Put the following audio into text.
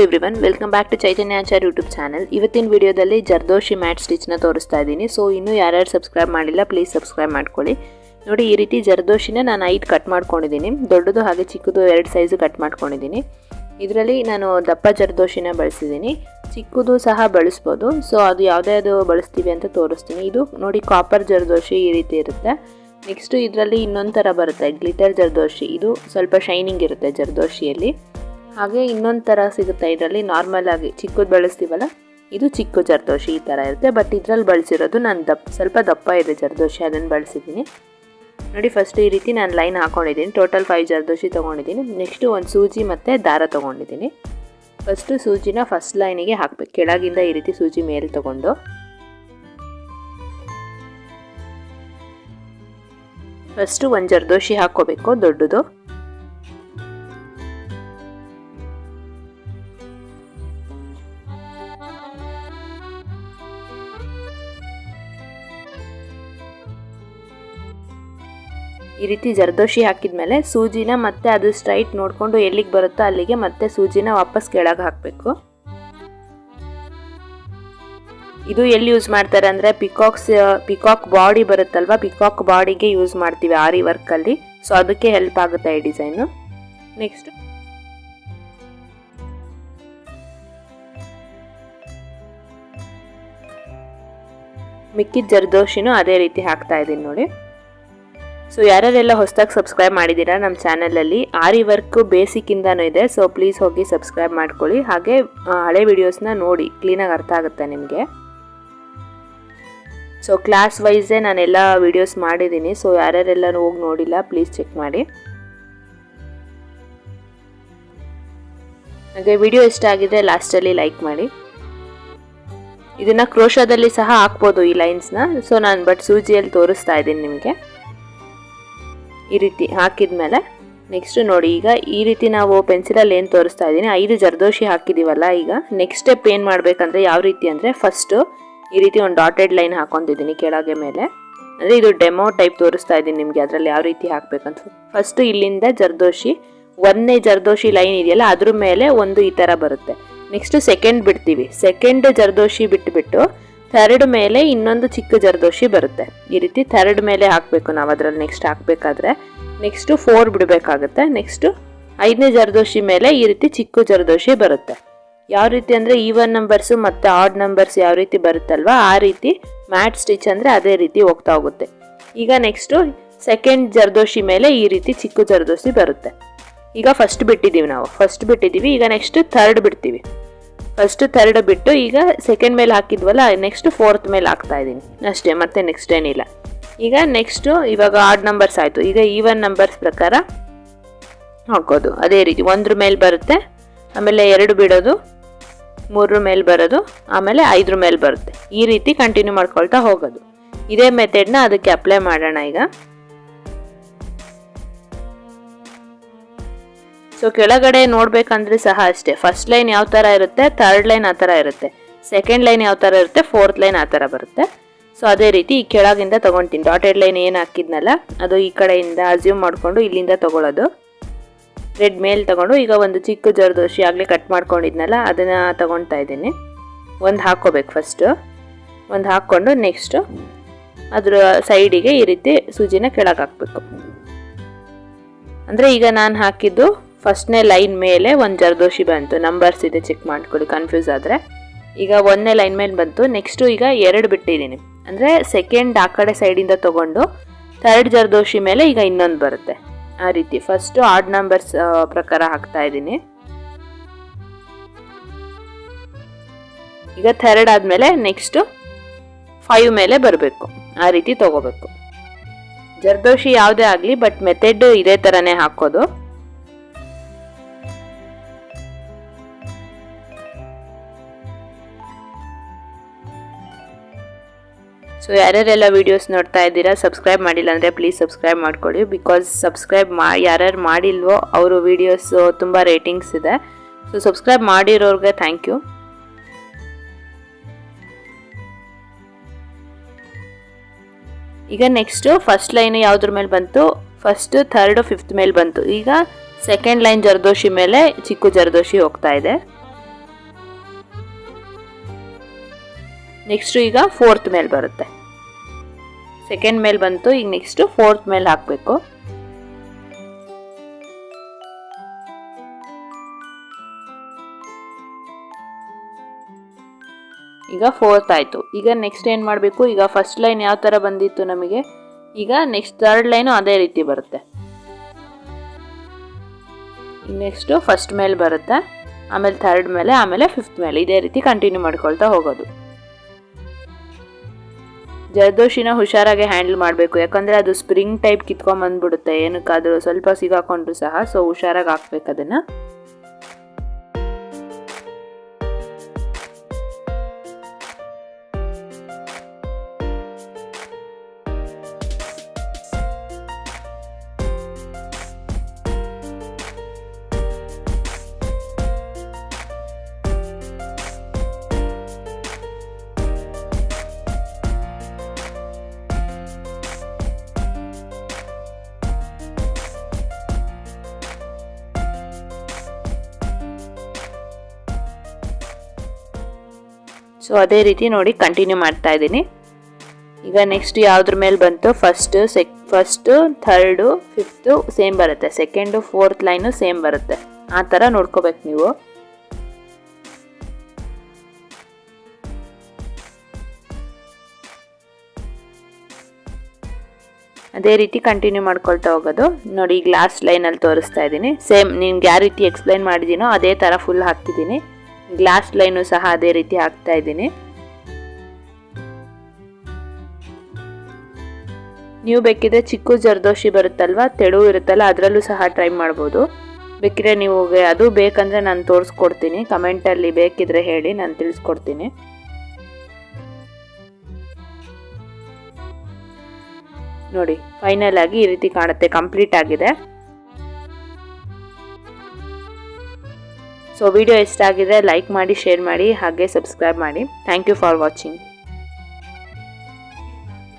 Everyone, welcome back to Chaitanya Achar YouTube channel. ಇವತ್ತಿನ ವಿಡಿಯೋದಲ್ಲಿ ಜರ್ದೋಶಿ mat ಸ್ಟಿಚ್ನ ತೋರಿಸ್ತಾ ಇದ್ದೀನಿ. ಸೊ ಇನ್ನೂ ಯಾರ್ಯಾರು ಸಬ್ಸ್ಕ್ರೈಬ್ ಮಾಡಿಲ್ಲ ಪ್ಲೀಸ್ ಸಬ್ಸ್ಕ್ರೈಬ್ ಮಾಡ್ಕೊಳ್ಳಿ. ನೋಡಿ, ಈ ರೀತಿ ಜರ್ದೋಶಿನ ನಾನು 5 ಕಟ್ ಮಾಡ್ಕೊಂಡಿದ್ದೀನಿ. ದೊಡ್ಡದು ಹಾಗೆ ಚಿಕ್ಕದು 2 ಸೈಜು ಕಟ್ ಮಾಡ್ಕೊಂಡಿದ್ದೀನಿ. ಇದರಲ್ಲಿ ನಾನು ದಪ್ಪ ಜರ್ದೋಶಿನ ಬಳಸಿದ್ದೀನಿ, ಚಿಕ್ಕದು ಸಹ ಬಳಸ್ಬೋದು. ಸೊ ಅದು ಯಾವುದೇ ಬಳಸ್ತೀವಿ ಅಂತ ತೋರಿಸ್ತೀನಿ. ಇದು ನೋಡಿ, ಕಾಪರ್ ಜರ್ದೋಶಿ ಈ ರೀತಿ ಇರುತ್ತೆ. ನೆಕ್ಸ್ಟು ಇದರಲ್ಲಿ ಇನ್ನೊಂದು ಥರ ಬರುತ್ತೆ, ಗ್ಲಿಟರ್ ಜರ್ದೋಶಿ. ಇದು ಸ್ವಲ್ಪ ಶೈನಿಂಗ್ ಇರುತ್ತೆ ಜರ್ದೋಶಿಯಲ್ಲಿ. ಹಾಗೆ ಇನ್ನೊಂದು ಥರ ಸಿಗುತ್ತೆ ಇದರಲ್ಲಿ, ನಾರ್ಮಲ್ ಆಗಿ ಚಿಕ್ಕದು ಬಳಸ್ತೀವಲ್ಲ, ಇದು ಚಿಕ್ಕ ಜರ್ದೋಶಿ ಈ ಥರ ಇರುತ್ತೆ. ಬಟ್ ಇದರಲ್ಲಿ ಬಳಸಿರೋದು ನಾನು ಸ್ವಲ್ಪ ದಪ್ಪ ಇದೆ ಜರ್ದೋಶಿ, ಅದನ್ನು ಬಳಸಿದ್ದೀನಿ. ನೋಡಿ, ಫಸ್ಟ್ ಈ ರೀತಿ ನಾನು ಲೈನ್ ಹಾಕ್ಕೊಂಡಿದ್ದೀನಿ. ಟೋಟಲ್ 5 ಜರ್ದೋಶಿ ತೊಗೊಂಡಿದ್ದೀನಿ. ನೆಕ್ಸ್ಟು ಒಂದು ಸೂಜಿ ಮತ್ತು ದಾರ ತೊಗೊಂಡಿದ್ದೀನಿ. ಫಸ್ಟು ಸೂಜಿನ ಫಸ್ಟ್ ಲೈನಿಗೆ ಹಾಕಬೇಕು. ಕೆಳಗಿಂದ ಈ ರೀತಿ ಸೂಜಿ ಮೇಲೆ ತೊಗೊಂಡು ಫಸ್ಟು ಒಂದು ಜರ್ದೋಶಿ ಹಾಕ್ಕೋಬೇಕು, ದೊಡ್ಡದು. ಈ ರೀತಿ ಜರ್ದೋಶಿ ಹಾಕಿದ್ಮೇಲೆ ಸೂಜಿನ ಮತ್ತೆ ಅದು ಸ್ಟ್ರೈಟ್ ನೋಡಿಕೊಂಡು ಎಲ್ಲಿಗೆ ಬರುತ್ತೋ ಅಲ್ಲಿಗೆ ಮತ್ತೆ ಸೂಜಿನ ವಾಪಸ್ ಕೆಳಗೆ ಹಾಕಬೇಕು. ಇದು ಎಲ್ಲಿ ಯೂಸ್ ಮಾಡ್ತಾರೆ ಅಂದರೆ ಪಿಕಾಕ್ ಬಾಡಿ ಬರುತ್ತಲ್ವ, ಪಿಕಾಕ್ ಬಾಡಿಗೆ ಯೂಸ್ ಮಾಡ್ತೀವಿ ಆರಿ ವರ್ಕಲ್ಲಿ. ಸೊ ಅದಕ್ಕೆ ಹೆಲ್ಪ್ ಆಗುತ್ತೆ ಈ ಡಿಸೈನು. ನೆಕ್ಸ್ಟ್ ಮಿಕ್ಕಿದ ಜರ್ದೋಶಿನೂ ಅದೇ ರೀತಿ ಹಾಕ್ತಾ ಇದ್ದೀನಿ ನೋಡಿ. ಸೊ ಯಾರೆಲ್ಲ ಹೊಸದಾಗಿ ಸಬ್ಸ್ಕ್ರೈಬ್ ಮಾಡಿದ್ದೀರಾ ನಮ್ಮ ಚಾನಲಲ್ಲಿ, ಆರಿ ವರ್ಕ್ ಬೇಸಿಕ್ಕಿಂದನೂ ಇದೆ. ಸೊ ಪ್ಲೀಸ್ ಹೋಗಿ ಸಬ್ಸ್ಕ್ರೈಬ್ ಮಾಡ್ಕೊಳ್ಳಿ. ಹಾಗೆ ಹಳೆ ವಿಡಿಯೋಸ್ನ ನೋಡಿ, ಕ್ಲೀನಾಗಿ ಅರ್ಥ ಆಗುತ್ತೆ ನಿಮಗೆ. ಸೊ ಕ್ಲಾಸ್ ವೈಸೇ ನಾನೆಲ್ಲ ವಿಡಿಯೋಸ್ ಮಾಡಿದ್ದೀನಿ. ಸೊ ಯಾರ್ಯಾರೆಲ್ಲ ಹೋಗಿ ನೋಡಿಲ್ಲ ಪ್ಲೀಸ್ ಚೆಕ್ ಮಾಡಿ. ಹಾಗೆ ವಿಡಿಯೋ ಇಷ್ಟ ಆಗಿದ್ರೆ ಲಾಸ್ಟಲ್ಲಿ ಲೈಕ್ ಮಾಡಿ. ಇದನ್ನು ಕ್ರೋಶಾದಲ್ಲಿ ಸಹ ಹಾಕ್ಬೋದು ಈ ಲೈನ್ಸ್ನ. ಸೊ ನಾನು ಬಟ್ ಸೂಜಿಯಲ್ಲಿ ತೋರಿಸ್ತಾ ಇದ್ದೀನಿ ನಿಮಗೆ. ಈ ರೀತಿ ಹಾಕಿದ್ಮೇಲೆ ನೆಕ್ಸ್ಟ್ ನೋಡಿ, ಈಗ ಈ ರೀತಿ ನಾವು ಪೆನ್ಸಿಲಲ್ಲಿ ಏನು ತೋರಿಸ್ತಾ ಇದ್ದೀನಿ, 5 ಜರ್ದೋಶಿ ಹಾಕಿದ್ದೀವಲ್ಲ. ಈಗ ನೆಕ್ಸ್ಟ್ ಸ್ಟೆಪ್ ಏನು ಮಾಡಬೇಕಂದ್ರೆ ಯಾವ ರೀತಿ ಅಂದರೆ, ಫಸ್ಟು ಈ ರೀತಿ ಒಂದು ಡಾಟೆಡ್ ಲೈನ್ ಹಾಕೊಂಡಿದ್ದೀನಿ ಕೆಳಗೆ ಮೇಲೆ. ಅಂದರೆ ಇದು ಡೆಮೋ ಟೈಪ್ ತೋರಿಸ್ತಾ ಇದ್ದೀನಿ ನಿಮಗೆ, ಅದರಲ್ಲಿ ಯಾವ ರೀತಿ ಹಾಕಬೇಕಂತ. ಫಸ್ಟು ಇಲ್ಲಿಂದ ಜರ್ದೋಶಿ, 1ನೇ ಜರ್ದೋಶಿ ಲೈನ್ ಇದೆಯಲ್ಲ ಅದ್ರ ಮೇಲೆ ಒಂದು ಈ ಥರ ಬರುತ್ತೆ. ನೆಕ್ಸ್ಟು ಸೆಕೆಂಡ್ ಬಿಡ್ತೀವಿ, ಸೆಕೆಂಡ್ ಜರ್ದೋಶಿ ಬಿಟ್ಟುಬಿಟ್ಟು ಥರ್ಡ್ ಮೇಲೆ ಇನ್ನೊಂದು ಚಿಕ್ಕ ಜರ್ದೋಶಿ ಬರುತ್ತೆ. ಈ ರೀತಿ ಥರ್ಡ್ ಮೇಲೆ ಹಾಕಬೇಕು ನಾವು ಅದರಲ್ಲಿ ನೆಕ್ಸ್ಟ್ ಹಾಕಬೇಕಾದ್ರೆ. ನೆಕ್ಸ್ಟು 4 ಬಿಡಬೇಕಾಗುತ್ತೆ. ನೆಕ್ಸ್ಟು 5ನೇ ಜರ್ದೋಶಿ ಮೇಲೆ ಈ ರೀತಿ ಚಿಕ್ಕ ಜರ್ದೋಶಿ ಬರುತ್ತೆ. ಯಾವ ರೀತಿ ಅಂದರೆ ಈವನ್ ನಂಬರ್ಸು ಮತ್ತು ಆಡ್ ನಂಬರ್ಸ್ ಯಾವ ರೀತಿ ಬರುತ್ತಲ್ವ, ಆ ರೀತಿ ಮ್ಯಾಟ್ ಸ್ಟಿಚ್ ಅಂದರೆ ಅದೇ ರೀತಿ ಹೋಗ್ತಾ ಹೋಗುತ್ತೆ. ಈಗ ನೆಕ್ಸ್ಟು ಸೆಕೆಂಡ್ ಜರ್ದೋಶಿ ಮೇಲೆ ಈ ರೀತಿ ಚಿಕ್ಕ ಜರ್ದೋಶಿ ಬರುತ್ತೆ. ಈಗ ಫಸ್ಟ್ ಬಿಟ್ಟಿದ್ದೀವಿ. ಈಗ ನೆಕ್ಸ್ಟ್ ಥರ್ಡ್ ಬಿಡ್ತೀವಿ. ಫಸ್ಟ್ ಥರ್ಡ್ ಬಿಟ್ಟು ಈಗ ಸೆಕೆಂಡ್ ಮೇಲೆ ಹಾಕಿದ್ವಲ್ಲ, ನೆಕ್ಸ್ಟ್ 4th ಮೇಲೆ ಹಾಕ್ತಾ ಇದ್ದೀನಿ ಅಷ್ಟೇ, ಮತ್ತೆ ನೆಕ್ಸ್ಟ್ ಏನಿಲ್ಲ. ಈಗ ನೆಕ್ಸ್ಟು ಇವಾಗ ಆಡ್ ನಂಬರ್ಸ್ ಆಯಿತು. ಈಗ ಈವನ್ ನಂಬರ್ಸ್ ಪ್ರಕಾರ ಹಾಕೋದು ಅದೇ ರೀತಿ. 1 ಮೇಲೆ ಬರುತ್ತೆ, ಆಮೇಲೆ 2 ಬಿಡೋದು, 3 ಮೇಲೆ ಬರೋದು, ಆಮೇಲೆ 5 ಮೇಲೆ ಬರುತ್ತೆ. ಈ ರೀತಿ ಕಂಟಿನ್ಯೂ ಮಾಡ್ಕೊಳ್ತಾ ಹೋಗೋದು. ಇದೇ ಮೆಥಡ್ನ ಅದಕ್ಕೆ ಅಪ್ಲೈ ಮಾಡೋಣ ಈಗ. ಸೊ ಕೆಳಗಡೆ ನೋಡಬೇಕಂದ್ರೆ ಸಹ ಅಷ್ಟೇ, ಫಸ್ಟ್ ಲೈನ್ ಯಾವ ಥರ ಇರುತ್ತೆ, ಥರ್ಡ್ ಲೈನ್ ಆ ಥರ ಇರುತ್ತೆ, ಸೆಕೆಂಡ್ ಲೈನ್ ಯಾವ ಥರ ಇರುತ್ತೆ, 4th ಲೈನ್ ಆ ಥರ ಬರುತ್ತೆ. ಸೊ ಅದೇ ರೀತಿ ಈ ಕೆಳಗಿಂದ ತೊಗೊತೀನಿ. ಡಾಟೆಡ್ ಲೈನ್ ಏನು ಹಾಕಿದ್ನಲ್ಲ ಅದು ಈ ಕಡೆಯಿಂದ ಅಸ್ಯೂಮ್ ಮಾಡಿಕೊಂಡು ಇಲ್ಲಿಂದ ತೊಗೊಳ್ಳೋದು. ರೆಡ್ ಮೇಲೆ ತೊಗೊಂಡು ಈಗ ಒಂದು ಚಿಕ್ಕ ಜರ್ದೋಶಿ ಆಗಲೇ ಕಟ್ ಮಾಡ್ಕೊಂಡಿದ್ನಲ್ಲ ಅದನ್ನು ತೊಗೊಳ್ತಾ ಇದ್ದೀನಿ. ಒಂದು ಹಾಕ್ಕೋಬೇಕು ಫಸ್ಟು, ಒಂದು ಹಾಕ್ಕೊಂಡು ನೆಕ್ಸ್ಟು ಅದ್ರ ಸೈಡಿಗೆ ಈ ರೀತಿ ಸೂಜಿನ ಕೆಳಗೆ ಹಾಕಬೇಕು. ಅಂದರೆ ಈಗ ನಾನು ಹಾಕಿದ್ದು ಫಸ್ಟ್ನೇ ಲೈನ್ ಮೇಲೆ ಒಂದು ಜರ್ದೋಶಿ ಬಂತು. ನಂಬರ್ಸ್ ಇದೆ, ಚೆಕ್ ಮಾಡ್ಕೊಳ್ಳಿ ಕನ್ಫ್ಯೂಸ್ ಆದರೆ. ಈಗ 1ನೇ ಲೈನ್ ಮೇಲೆ ಬಂತು. ನೆಕ್ಸ್ಟು ಈಗ 2 ಬಿಟ್ಟಿದ್ದೀನಿ, ಅಂದರೆ ಸೆಕೆಂಡ್ ಆ ಕಡೆ ಸೈಡಿಂದ ತೊಗೊಂಡು ಥರ್ಡ್ ಜರ್ದೋಶಿ ಮೇಲೆ ಈಗ ಇನ್ನೊಂದು ಬರುತ್ತೆ. ಆ ರೀತಿ ಫಸ್ಟು ಆಡ್ ನಂಬರ್ಸ್ ಪ್ರಕಾರ ಹಾಕ್ತಾ ಇದ್ದೀನಿ. ಈಗ ಥರ್ಡ್ ಆದಮೇಲೆ ನೆಕ್ಸ್ಟು 5 ಮೇಲೆ ಬರಬೇಕು. ಆ ರೀತಿ ತೊಗೋಬೇಕು. ಜರ್ದೋಶಿ ಯಾವುದೇ ಆಗಲಿ ಬಟ್ ಮೆಥಡ್ ಇದೇ ಥರನೇ ಹಾಕೋದು. ಸೊ ಯಾರ್ಯಾರೆಲ್ಲ ವೀಡಿಯೋಸ್ ನೋಡ್ತಾ ಇದ್ದೀರಾ ಸಬ್ಸ್ಕ್ರೈಬ್ ಮಾಡಿಲ್ಲ ಅಂದರೆ ಪ್ಲೀಸ್ ಸಬ್ಸ್ಕ್ರೈಬ್ ಮಾಡ್ಕೊಳ್ಳಿ. ಬಿಕಾಸ್ ಯಾರ್ಯಾರು ಮಾಡಿಲ್ವೋ ಅವರು ವೀಡಿಯೋಸ್ ತುಂಬ ರೇಟಿಂಗ್ಸ್ ಇದೆ. ಸೊ ಸಬ್ಸ್ಕ್ರೈಬ್ ಮಾಡಿರೋರಿಗೆ ಥ್ಯಾಂಕ್ ಯು. ಈಗ ನೆಕ್ಸ್ಟ್ ಫಸ್ಟ್ ಲೈನ್ ಯಾವುದ್ರ ಮೇಲೆ ಬಂತು, ಫಸ್ಟ್ ಥರ್ಡ್ ಫಿಫ್ತ್ ಮೇಲೆ ಬಂತು. ಈಗ ಸೆಕೆಂಡ್ ಲೈನ್ ಜರ್ದೋಶಿ ಮೇಲೆ ಚಿಕ್ಕು ಜರ್ದೋಶಿ ಹೋಗ್ತಾ ಇದೆ. ನೆಕ್ಸ್ಟು ಈಗ 4th ಮೇಲೆ ಬರುತ್ತೆ. 2nd ಮೇಲೆ ಬಂತು, ಈಗ ನೆಕ್ಸ್ಟು 4th ಮೇಲೆ ಹಾಕಬೇಕು. ಈಗ 4th ಆಯಿತು. ಈಗ ನೆಕ್ಸ್ಟ್ ಏನು ಮಾಡಬೇಕು, ಈಗ ಫಸ್ಟ್ ಲೈನ್ ಯಾವ ಥರ ಬಂದಿತ್ತು ನಮಗೆ, ಈಗ ನೆಕ್ಸ್ಟ್ 3rd ಲೈನು ಅದೇ ರೀತಿ ಬರುತ್ತೆ. ಈಗ ನೆಕ್ಸ್ಟು ಫಸ್ಟ್ ಮೇಲೆ ಬರುತ್ತೆ, ಆಮೇಲೆ 3rd ಮೇಲೆ, ಆಮೇಲೆ 5th ಮೇಲೆ, ಇದೇ ರೀತಿ ಕಂಟಿನ್ಯೂ ಮಾಡ್ಕೊಳ್ತಾ ಹೋಗೋದು. ಜರ್ದೋಶಿನ ಹುಷಾರಾಗಿ ಹ್ಯಾಂಡಲ್ ಮಾಡಬೇಕು, ಯಾಕಂದರೆ ಅದು ಸ್ಪ್ರಿಂಗ್ ಟೈಪ್ ಕಿತ್ಕೊಂಡ್ಬಂದ್ಬಿಡುತ್ತೆ ಏನಕ್ಕಾದರೂ ಸ್ವಲ್ಪ ಸಿಗಾಕೊಂಡ್ರು ಸಹ. ಸೊ ಹುಷಾರಾಗಿ ಹಾಕ್ಬೇಕು ಅದನ್ನು. ಸೊ ಅದೇ ರೀತಿ ನೋಡಿ ಕಂಟಿನ್ಯೂ ಮಾಡ್ತಾ ಇದ್ದೀನಿ. ಈಗ ನೆಕ್ಸ್ಟ್ ಯಾವುದ್ರ ಮೇಲೆ ಬಂತು, ಫಸ್ಟು 3rd 5th ಸೇಮ್ ಬರುತ್ತೆ, 2nd 4th ಲೈನು ಸೇಮ್ ಬರುತ್ತೆ. ಆ ಥರ ನೋಡ್ಕೋಬೇಕು ನೀವು. ಅದೇ ರೀತಿ ಕಂಟಿನ್ಯೂ ಮಾಡ್ಕೊಳ್ತಾ ಹೋಗೋದು. ನೋಡಿ ಈಗ ಲಾಸ್ಟ್ ಲೈನಲ್ಲಿ ತೋರಿಸ್ತಾ ಇದ್ದೀನಿ. ಸೇಮ್ ನಿಮ್ಗೆ ಯಾವ ರೀತಿ ಎಕ್ಸ್ಪ್ಲೈನ್ ಮಾಡಿದ್ದೀನೋ ಅದೇ ಥರ ಫುಲ್ ಹಾಕ್ತಿದ್ದೀನಿ. ಗ್ಲಾಸ್ ಲೈನು ಸಹ ಅದೇ ರೀತಿ ಹಾಕ್ತಾ ಇದ್ದೀನಿ. ನೀವು ಬೇಕಿದ್ರೆ ಚಿಕ್ಕ ಜರ್ದೋಶಿ ಬರುತ್ತಲ್ವ, ತೆಳು ಇರುತ್ತಲ್ಲ, ಅದರಲ್ಲೂ ಸಹ ಟ್ರೈ ಮಾಡ್ಬೋದು. ಬೇಕಿದ್ರೆ ನೀವು ಅದು ಬೇಕಂದರೆ ನಾನು ತೋರಿಸ್ಕೊಡ್ತೀನಿ, ಕಮೆಂಟಲ್ಲಿ ಬೇಕಿದ್ರೆ ಹೇಳಿ, ನಾನು ತಿಳಿಸ್ಕೊಡ್ತೀನಿ. ನೋಡಿ ಫೈನಲ್ ಆಗಿ ಈ ರೀತಿ ಕಾಣುತ್ತೆ, ಕಂಪ್ಲೀಟ್ ಆಗಿದೆ. ಸೊ ವಿಡಿಯೋ ಇಷ್ಟ ಆಗಿದ್ರೆ ಲೈಕ್ ಮಾಡಿ, ಶೇರ್ ಮಾಡಿ, ಹಾಗೆ ಸಬ್ಸ್ಕ್ರೈಬ್ ಮಾಡಿ. Thank you for watching.